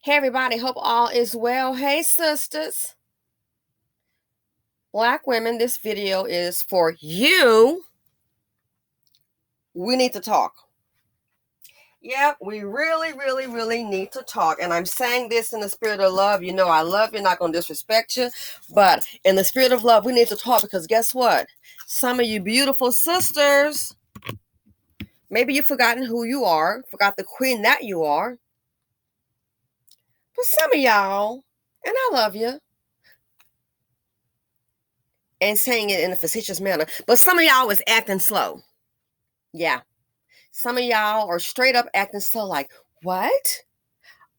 Hey everybody, hope all is well. Hey sisters, black women, this video is for you. We need to talk. Yep, we really need to talk. And I'm saying this in the spirit of love. You know I love you, not going to disrespect you. But in the spirit of love, we need to talk because guess what? Some of you beautiful sisters, maybe you've forgotten who you are, forgot the queen that you are. But some of y'all, and I love you, and saying it in a facetious manner, but some of y'all is acting slow. Yeah. Some of y'all are straight up acting slow like, what?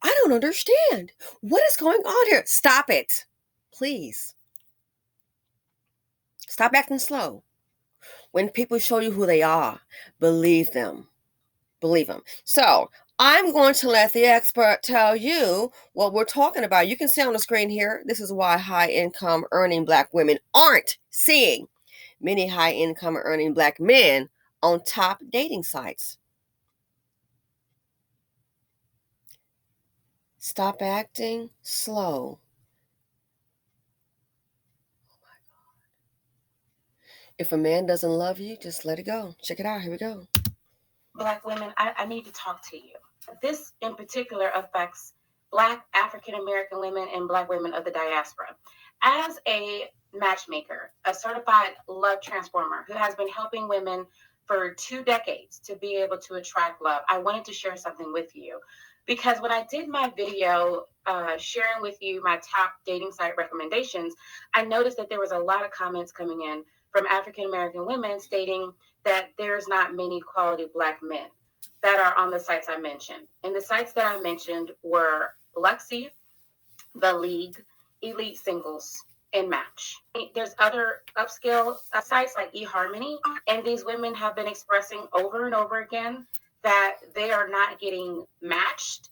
I don't understand. What is going on here? Stop it. Please. Stop acting slow. When people show you who they are, believe them. Believe them. So I'm going to let the expert tell you what we're talking about. You can see on the screen here, this is why high income earning black women aren't seeing many high income earning black men on top dating sites. Stop acting slow. Oh my God. If a man doesn't love you, just let it go. Check it out. Here we go. Black women, I need to talk to you. This in particular affects Black African American women and Black women of the diaspora. As a matchmaker, a certified love transformer who has been helping women for 2 decades to be able to attract love, I wanted to share something with you. Because when I did my video sharing with you my top dating site recommendations, I noticed that there was a lot of comments coming in from African American women stating that there's not many quality Black men that are on the sites I mentioned. And the sites that I mentioned were Luxy, The League, Elite Singles, and Match. There's other upscale sites like eHarmony, and these women have been expressing over and over again that they are not getting matched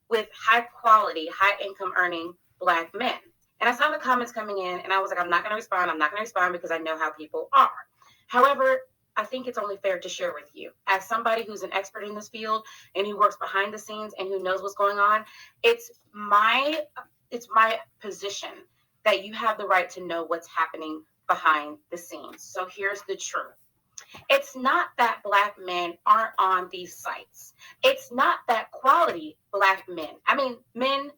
with high quality, high income earning Black men. And I saw the comments coming in and I was like, I'm not going to respond. I'm not going to respond because I know how people are. However, I think it's only fair to share with you. As somebody who's an expert in this field and who works behind the scenes and who knows what's going on, it's my position that you have the right to know what's happening behind the scenes. So here's the truth. It's not that Black men aren't on these sites. It's not that quality Black men,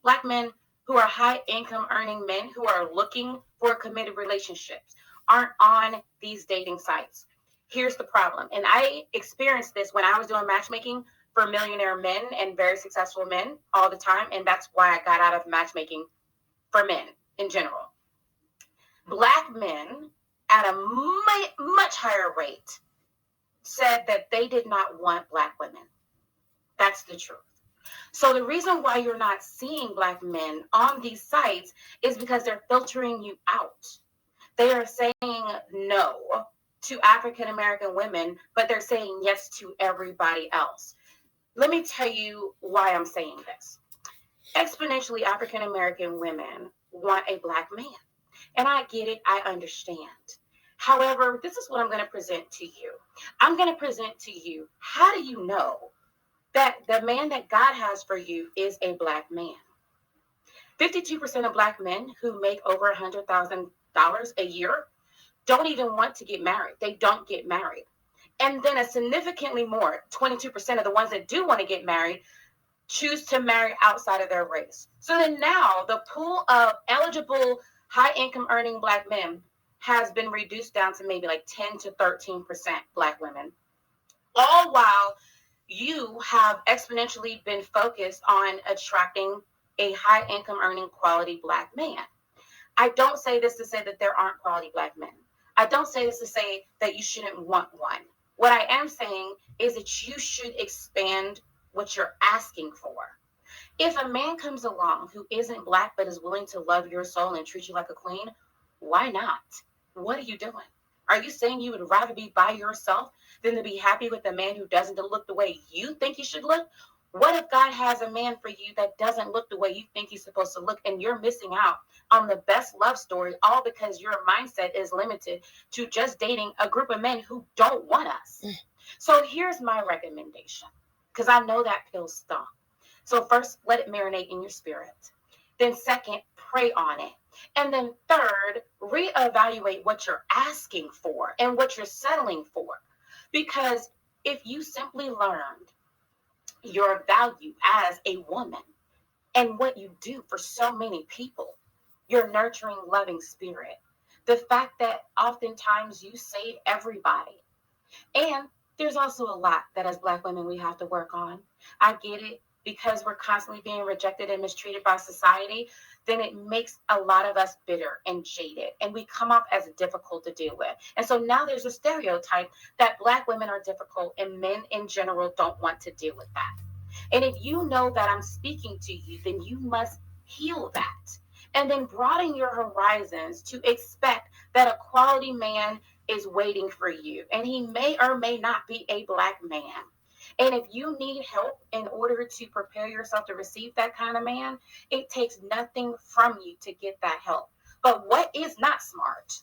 Black men who are high income earning men who are looking for committed relationships aren't on these dating sites. Here's the problem. And I experienced this when I was doing matchmaking for millionaire men and very successful men all the time. And that's why I got out of matchmaking for men in general. Black men at a much higher rate said that they did not want Black women. That's the truth. So the reason why you're not seeing Black men on these sites is because they're filtering you out. They are saying no to African American women, but they're saying yes to everybody else. Let me tell you why I'm saying this. Exponentially, African American women want a Black man. And I get it. I understand. However, this is what I'm going to present to you. I'm going to present to you, how do you know that the man that God has for you is a Black man? 52% of Black men who make over $100,000 a year don't even want to get married. They don't get married. And then a significantly more, 22% of the ones that do want to get married choose to marry outside of their race. So then now the pool of eligible high income earning Black men has been reduced down to maybe like 10 to 13% Black women. All while you have exponentially been focused on attracting a high income earning quality Black man. I don't say this to say that there aren't quality Black men. I don't say this to say that you shouldn't want one. What I am saying is that you should expand what you're asking for. If a man comes along who isn't Black but is willing to love your soul and treat you like a queen, why not? What are you doing? Are you saying you would rather be by yourself than to be happy with a man who doesn't look the way you think he should look? What if God has a man for you that doesn't look the way you think he's supposed to look, and you're missing out on the best love story, all because your mindset is limited to just dating a group of men who don't want us? So here's my recommendation, because I know that feels strong. So first, let it marinate in your spirit. Then second, pray on it. And then third, reevaluate what you're asking for and what you're settling for. Because if you simply learned your value as a woman and what you do for so many people, your nurturing, loving spirit, the fact that oftentimes you save everybody. And there's also a lot that as Black women we have to work on. I get it, because we're constantly being rejected and mistreated by society, then it makes a lot of us bitter and jaded, and we come up as difficult to deal with. And so now there's a stereotype that Black women are difficult and men in general don't want to deal with that. And if you know that I'm speaking to you, then you must heal that. And then broaden your horizons to expect that a quality man is waiting for you. And he may or may not be a Black man. And if you need help in order to prepare yourself to receive that kind of man, it takes nothing from you to get that help. But what is not smart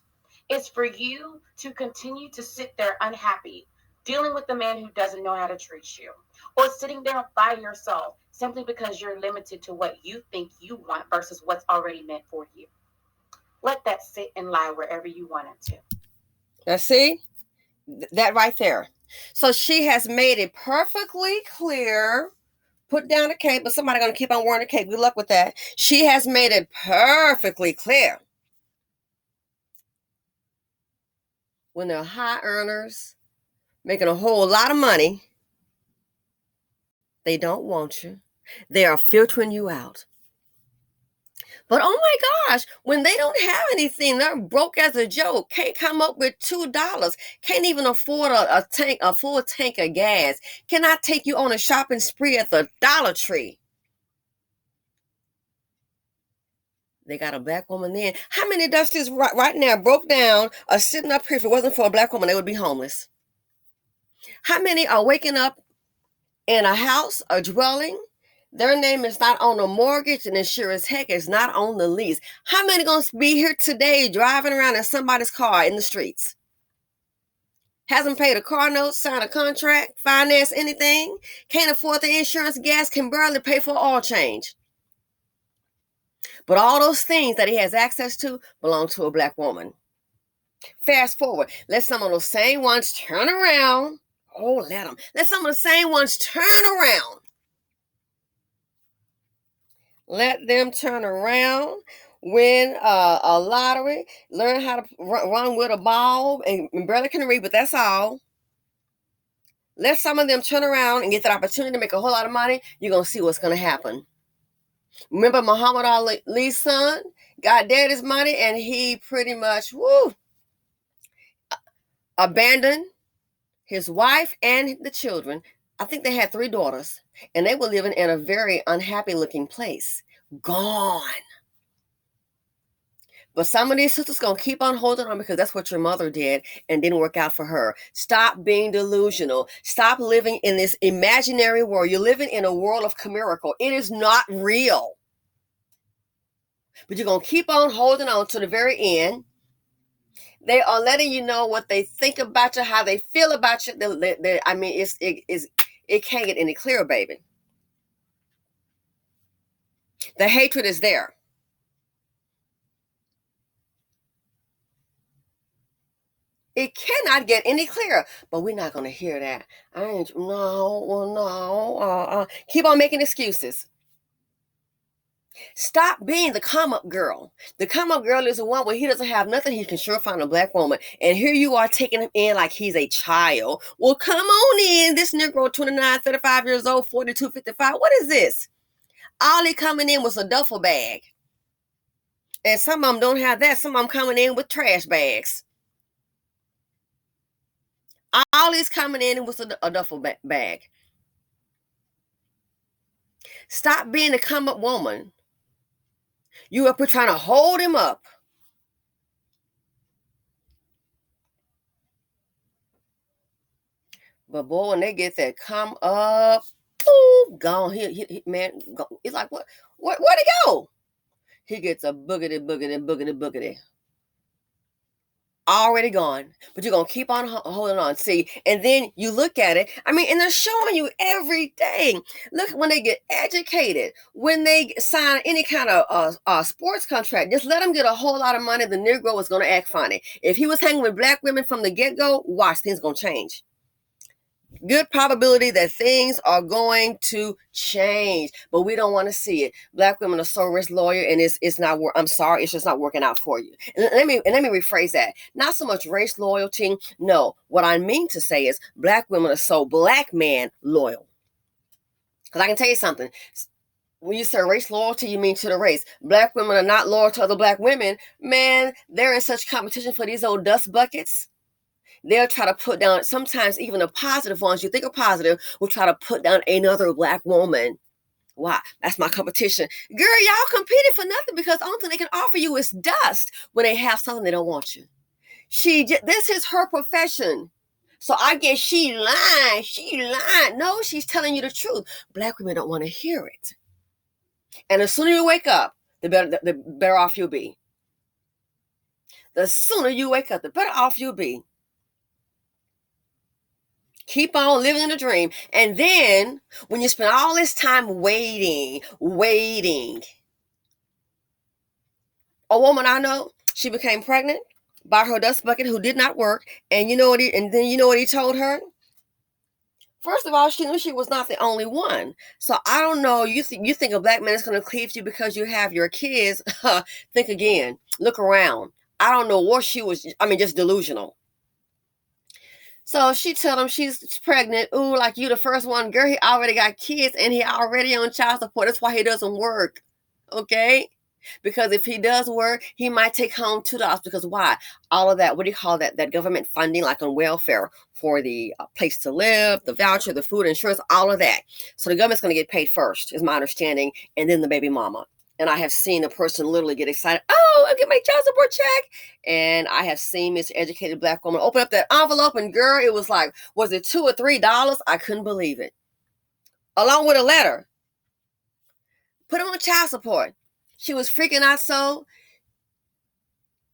is for you to continue to sit there unhappy, dealing with the man who doesn't know how to treat you, or sitting there by yourself simply because you're limited to what you think you want versus what's already meant for you. Let that sit and lie wherever you want it to. Now, see that right there. So she has made it perfectly clear. Put down the cape, but somebody gonna keep on wearing the cape. Good luck with that. She has made it perfectly clear. When they're high earners, making a whole lot of money, they don't want you. They are filtering you out. But oh my gosh, when they don't have anything, they're broke as a joke. Can't come up with $2. Can't even afford a full tank of gas. Cannot take you on a shopping spree at the Dollar Tree. They got a Black woman then. How many Dusties right now broke down are sitting up here? If it wasn't for a Black woman, they would be homeless. How many are waking up in a house, a dwelling? Their name is not on the mortgage, and it sure as heck is not on the lease. How many gonna be here today driving around in somebody's car in the streets? Hasn't paid a car note, signed a contract, financed anything, can't afford the insurance, gas, can barely pay for oil change. But all those things that he has access to belong to a Black woman. Fast forward, let some of those same ones turn around. Oh, let them. Let some of the same ones turn around. Let them turn around, win a lottery, learn how to run with a ball, and barely can read, but that's all. Let some of them turn around and get that opportunity to make a whole lot of money. You're going to see what's going to happen. Remember Muhammad Ali's son got daddy's money, and he pretty much, abandoned his wife and the children. I think they had 3 daughters, and they were living in a very unhappy looking place. Gone. But some of these sisters going to keep on holding on because that's what your mother did and didn't work out for her. Stop being delusional. Stop living in this imaginary world. You're living in a world of miracle. It is not real. But you're going to keep on holding on to the very end. They are letting you know what they think about you, how they feel about you. I mean, it can't get any clearer, baby. The hatred is there. It cannot get any clearer, but we're not going to hear that. No. Keep on making excuses. Stop being the come up girl. The come up girl is the one where he doesn't have nothing. He can sure find a Black woman. And here you are taking him in like he's a child. Well, come on in. This Negro, 29, 35 years old, 42, 55. What is this? All he coming in was a duffel bag. And some of them don't have that. Some of them coming in with trash bags. All he's coming in was a duffel bag. Stop being a come up woman. You up here trying to hold him up. But boy, when they get that come up, boom, gone. He man, it's like where'd he go? He gets a boogity. already gone, but you're gonna keep on holding on. See, and then you look at it. I mean, and they're showing you every day. Look, when they get educated, when they sign any kind of sports contract, just let them get a whole lot of money. The Negro is gonna act funny. If he was hanging with black women from the get go, watch, things gonna change. Good probability that things are going to change, but we don't want to see it. Black women are so rich, lawyer, and it's not. I'm sorry, it's just not working out for you. And let me rephrase that. Not so much race loyalty. No, what I mean to say is black women are so black man loyal. Because I can tell you something. When you say race loyalty, you mean to the race. Black women are not loyal to other black women. Man, they're in such competition for these old dust buckets. They'll try to put down, sometimes even the positive ones you think are positive will try to put down another black woman. Why? That's my competition. Girl, y'all competing for nothing because the only thing they can offer you is dust when they have something they don't want you. This is her profession. So I guess she lying. She lying. No, she's telling you the truth. Black women don't want to hear it. And the sooner you wake up, the better off you'll be. The sooner you wake up, the better off you'll be. Keep on living in the dream. And then when you spend all this time waiting, a woman I know, she became pregnant by her dust bucket who did not work. And you know what he told her? First of all, she knew she was not the only one. So I don't know. You think a black man is going to cleave to you because you have your kids? Think again. Look around. I don't know what she was. I mean, just delusional. So she tell him she's pregnant. Ooh, like you the first one. Girl, he already got kids and he already on child support. That's why he doesn't work. Okay? Because if he does work, he might take home $2. Because why? All of that, what do you call that? That government funding, like on welfare for the place to live, the voucher, the food, insurance, all of that. So the government's going to get paid first, is my understanding, and then the baby mama. And I have seen a person literally get excited. Oh, I'll get my child support check. And I have seen this educated black woman open up that envelope, and girl, it was like, was it $2 or $3? I couldn't believe it. Along with a letter. Put him on child support. She was freaking out so.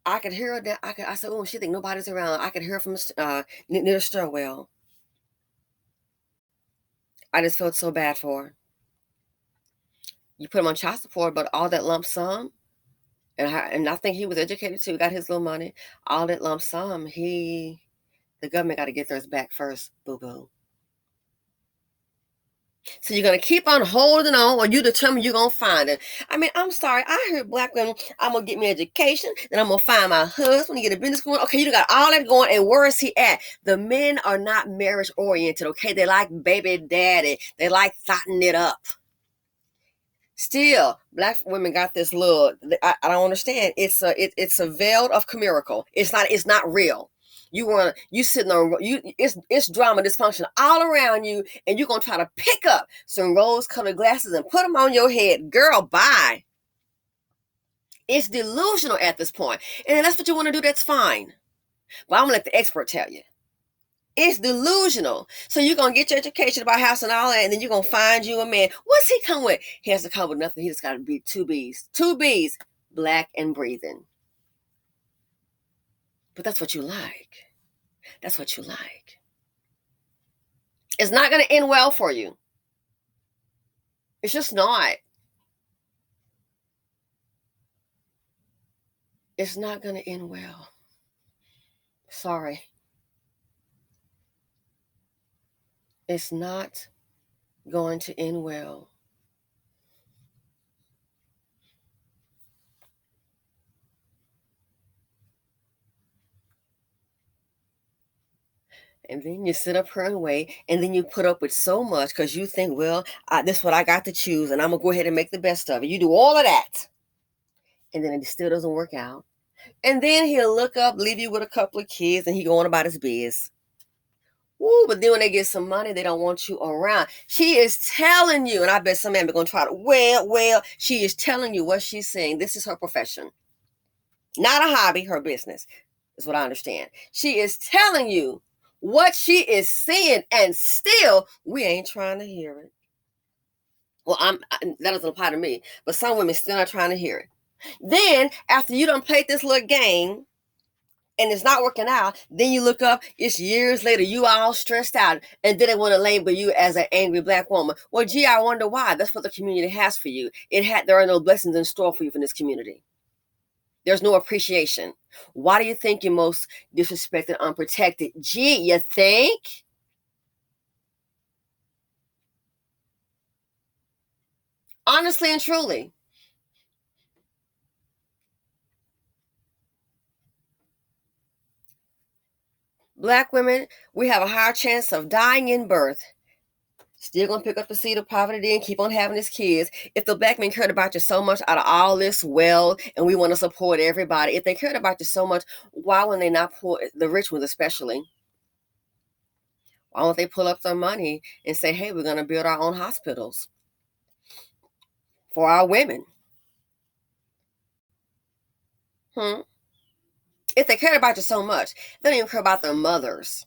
I could hear her. I said, oh, she think nobody's around. I could hear her from near the stairwell. I just felt so bad for her. You put him on child support, but all that lump sum, and I think he was educated too, got his little money. All that lump sum, the government got to get theirs back first, boo-boo. So you're going to keep on holding on, or you determine you're going to find it. I mean, I'm sorry. I heard black women, I'm going to get me education, then I'm going to find my husband, get a business going. Okay, you got all that going, and where is he at? The men are not marriage-oriented, okay? They like baby daddy. They like thotting it up. Still, black women got this little, I don't understand. It's a veil of miracle. It's not real. You sitting on it's drama, dysfunction all around you, and you're gonna try to pick up some rose-colored glasses and put them on your head. Girl, bye. It's delusional at this point. And if that's what you want to do, that's fine. But I'm gonna let the expert tell you. It's delusional. So you're going to get your education about house and all that, and then you're going to find you a man. What's he come with? He has to come with nothing. He just got to be two B's. Two B's, black and breathing. But that's what you like. That's what you like. It's not going to end well for you. It's just not. It's not going to end well. Sorry. It's not going to end well. And then you sit up here and wait, and then you put up with so much because you think, well, this is what I got to choose, and I'm going to go ahead and make the best of it. You do all of that, and then it still doesn't work out. And then he'll look up, leave you with a couple of kids, and he go on about his biz. Woo, but then when they get some money, they don't want you around. She is telling you, and I bet some man are going to try to, well, she is telling you what she's saying. This is her profession. Not a hobby, her business, is what I understand. She is telling you what she is seeing, and still, we ain't trying to hear it. Well, that doesn't apply to me, but some women still not trying to hear it. Then, after you done played this little game, and it's not working out, then you look up, it's years later, you all stressed out, and then they want to label you as an angry black woman. Well, gee, I wonder why. That's what the community has for you. There are no blessings in store for you from this community. There's no appreciation. Why do you think you're most disrespected, unprotected? Gee, you think? Honestly and truly. Black women, we have a higher chance of dying in birth. Still gonna pick up the seed of poverty and keep on having his kids. If the black men cared about you so much out of all this wealth, and we want to support everybody, if they cared about you so much, why would they not pull the rich ones especially? Why don't they pull up their money and say, hey, we're gonna build our own hospitals for our women? If they cared about you so much, they don't even care about their mothers.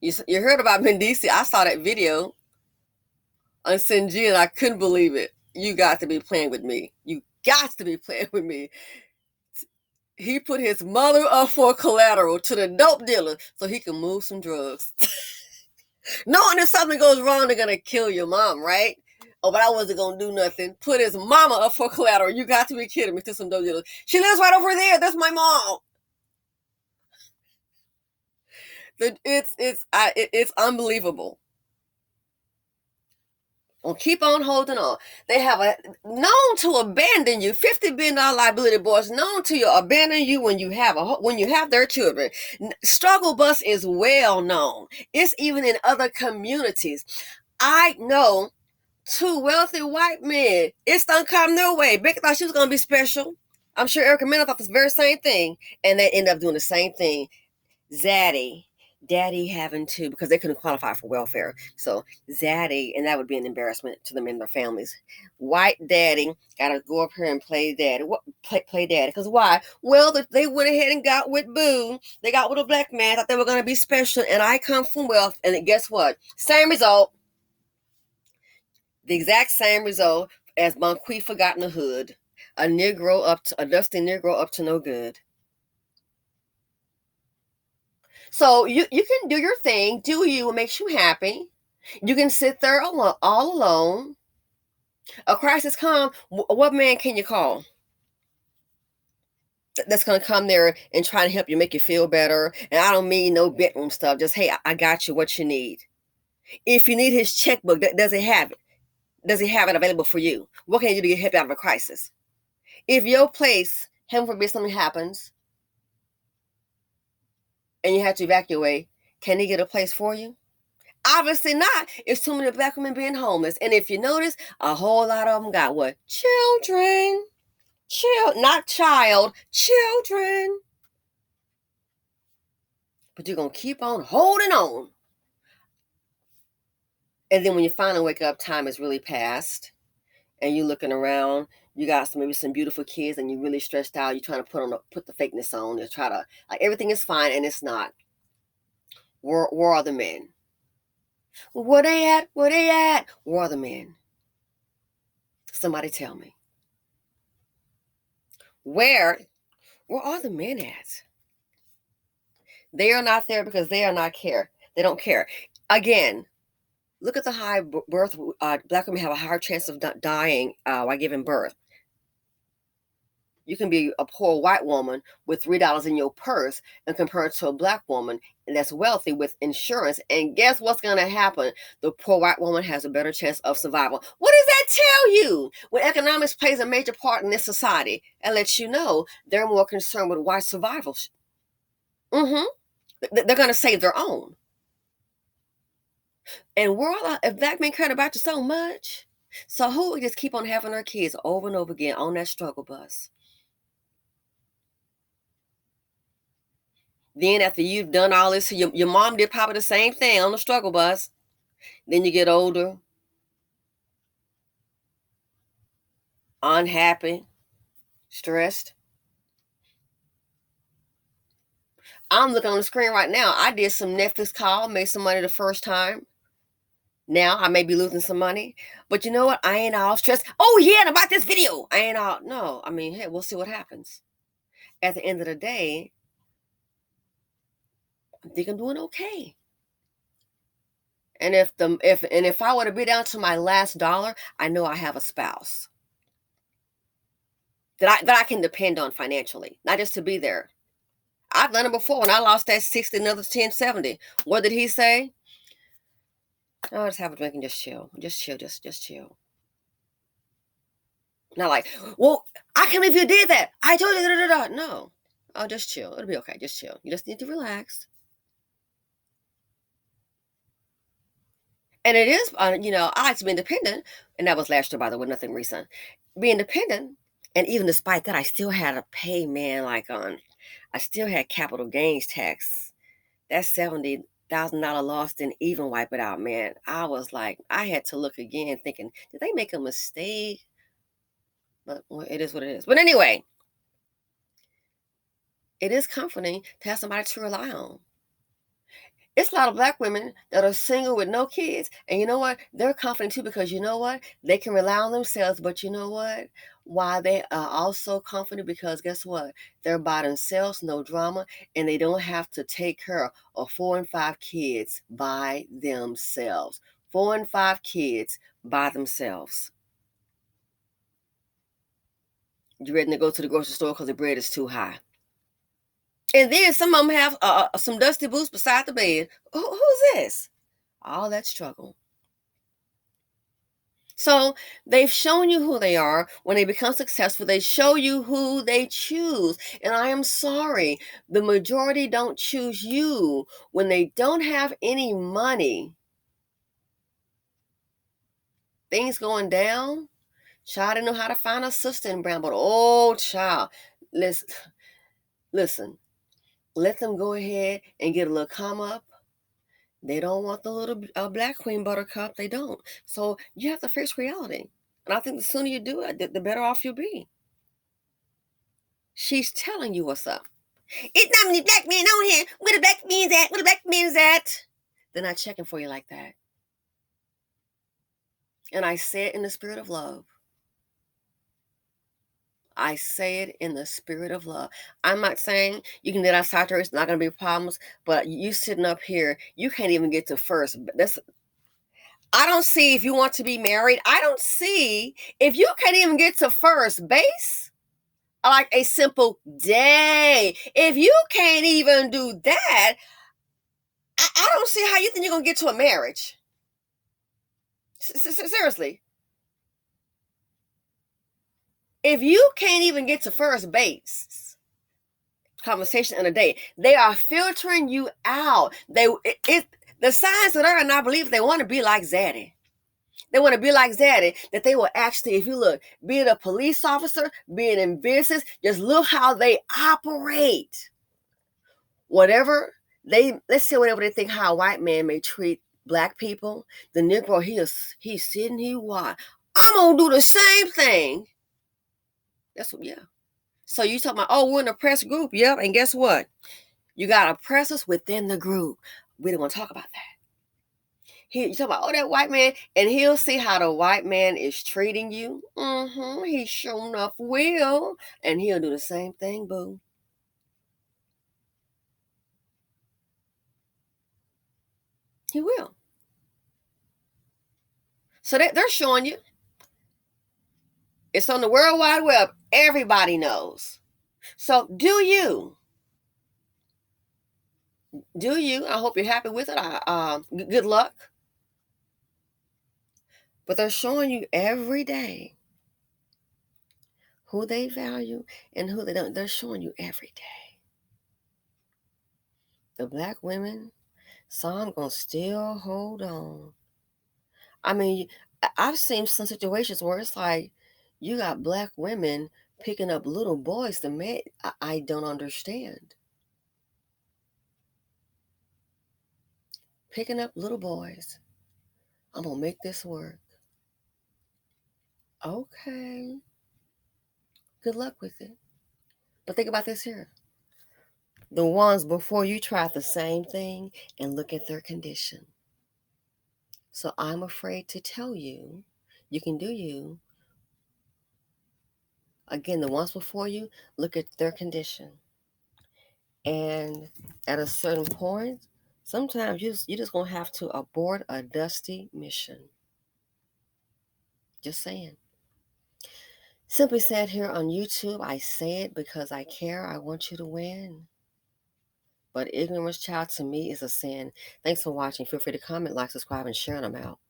You heard about Mendici. I saw that video on Sinji and I couldn't believe it. You got to be playing with me. You got to be playing with me. He put his mother up for collateral to the dope dealer so he can move some drugs. Knowing if something goes wrong, they're going to kill your mom, right? Oh, but I wasn't going to do nothing. Put his mama up for collateral. You got to be kidding me. To some dope dealers. She lives right over there. That's my mom. It's unbelievable. Well, keep on holding on. They have known to abandon you. $50 billion liability boys known to abandon you when you have their children. Struggle bus is well known. It's even in other communities. I know 2 wealthy white men. It's done come their way. Becky thought she was gonna be special. I'm sure Erica Mena thought the very same thing, and they end up doing the same thing. Zaddy, daddy having to, because they couldn't qualify for welfare. So Zaddy, and that would be an embarrassment to them and their families. White daddy got to go up here and play daddy. Play daddy? Because why? Well, they went ahead and got with Boo. They got with a black man, thought they were going to be special, and I come from wealth, and guess what? Same result. The exact same result as Monquefa got in the hood. A dusty Negro up to no good. So you can do your thing, do you, what makes you happy. You can sit there all alone. A crisis comes, what man can you call? That's going to come there and try to help you, make you feel better. And I don't mean no bedroom stuff. Just, hey, I got you what you need. If you need his checkbook, does he have it? Does he have it available for you? What can you do to get help out of a crisis? If your place, heaven forbid something happens, and you have to evacuate, can he get a place for you? Obviously not. It's too many black women being homeless. And if you notice, a whole lot of them got what? Children. Not child, children. But you're going to keep on holding on. And then when you finally wake up, time is really past. And you're looking around, you got maybe some beautiful kids and you're really stressed out. You're trying to put the fakeness on. You're trying to, like, everything is fine and it's not. Where are the men? Where they at? Where they at? Where are the men? Somebody tell me. Where are the men at? They are not there because they are not care. They don't care. Again, look at the high birth. Black women have a higher chance of dying while giving birth. You can be a poor white woman with $3 in your purse and compared to a black woman that's wealthy with insurance. And guess what's going to happen? The poor white woman has a better chance of survival. What does that tell you? When economics plays a major part in this society, it lets you know they're more concerned with white survival. They're going to save their own. And if black men cared about you so much, so who would just keep on having their kids over and over again on that struggle bus? Then after you've done all this, your mom did probably the same thing on the struggle bus. Then you get older, unhappy, stressed. I'm looking on the screen right now. I did some Netflix call, made some money the first time. Now I may be losing some money, but you know what? I ain't all stressed. Oh yeah, and about this video, I ain't all, no. I mean, hey, we'll see what happens. At the end of the day, I think I'm doing okay. And if I were to be down to my last dollar, I know I have a spouse that I can depend on financially, not just to be there. I've done it before when I lost that 60, another 10, 70. What did he say? Oh, just have a drink and just chill. Just chill, just chill. Not like, well, I can't believe you did that. I told you. Da, da, da, da. No. Oh, just chill. It'll be okay. Just chill. You just need to relax. And it is, I like to be independent. And that was last year, by the way, nothing recent. Be independent. And even despite that, I still had to pay, man, I still had capital gains tax. That $70,000 loss didn't even wipe it out, man. I was like, I had to look again thinking, did they make a mistake? But well, it is what it is. But anyway, it is comforting to have somebody to rely on. It's a lot of black women that are single with no kids. And you know what? They're confident too because you know what? They can rely on themselves. But you know what? Why they are also confident because guess what? They're by themselves, no drama, and they don't have to take care of 4 and 5 kids by themselves. 4 and 5 kids by themselves. You ready to go to the grocery store because the bread is too high. And then some of them have some dusty boots beside the bed. Who's this? All that struggle. So they've shown you who they are. When they become successful, they show you who they choose. And I am sorry, the majority don't choose you when they don't have any money. Things going down. Child didn't know how to find a sister in Bramble. Oh, child. Listen. Let them go ahead and get a little come up. They don't want the little black queen buttercup. They don't. So you have to face reality. And I think the sooner you do it, the better off you'll be. She's telling you what's up. It's not many black men on here. Where the black men's at? Where the black men's at? They're not checking for you like that. And I say it in the spirit of love. I say it in the spirit of love. I'm not saying you can get outside there, it's not going to be problems, but you sitting up here, you can't even get to first. I don't see if you want to be married. I don't see if you can't even get to first base. Like a simple day. If you can't even do that, I don't see how you think you're going to get to a marriage. Seriously. If you can't even get to first base, conversation in a day, they are filtering you out. The signs that are, and I believe they want to be like Zaddy. They want to be like Zaddy, that they will actually, if you look, be it a police officer, be it in business, just look how they operate. Let's say whatever they think how a white man may treat black people, the Negro, he's sitting here, why? I'm going to do the same thing. That's what, yeah. So you talking about, oh, we're in a oppressed group. Yep. And guess what? You got oppressors within the group. We don't want to talk about that. You talk about, oh, that white man, and he'll see how the white man is treating you. He sure enough will. And he'll do the same thing, boo. He will. So they're showing you. It's on the World Wide Web. Everybody knows. So do you. Do you. I hope you're happy with it. Good luck. But they're showing you every day who they value and who they don't. They're showing you every day. The black women, some gonna still hold on. I mean, I've seen some situations where it's like you got black women picking up little boys. The man, I don't understand. Picking up little boys. I'm gonna make this work. Okay. Good luck with it. But think about this here. The ones before you tried the same thing and look at their condition. So I'm afraid to tell you, you can do you. Again, the ones before you, look at their condition. And at a certain point, sometimes you just gonna have to abort a dusty mission. Just saying. Simply said here on YouTube, I say it because I care. I want you to win. But ignorance, child, to me is a sin. Thanks for watching. Feel free to comment, like, subscribe, and share, and I'm out.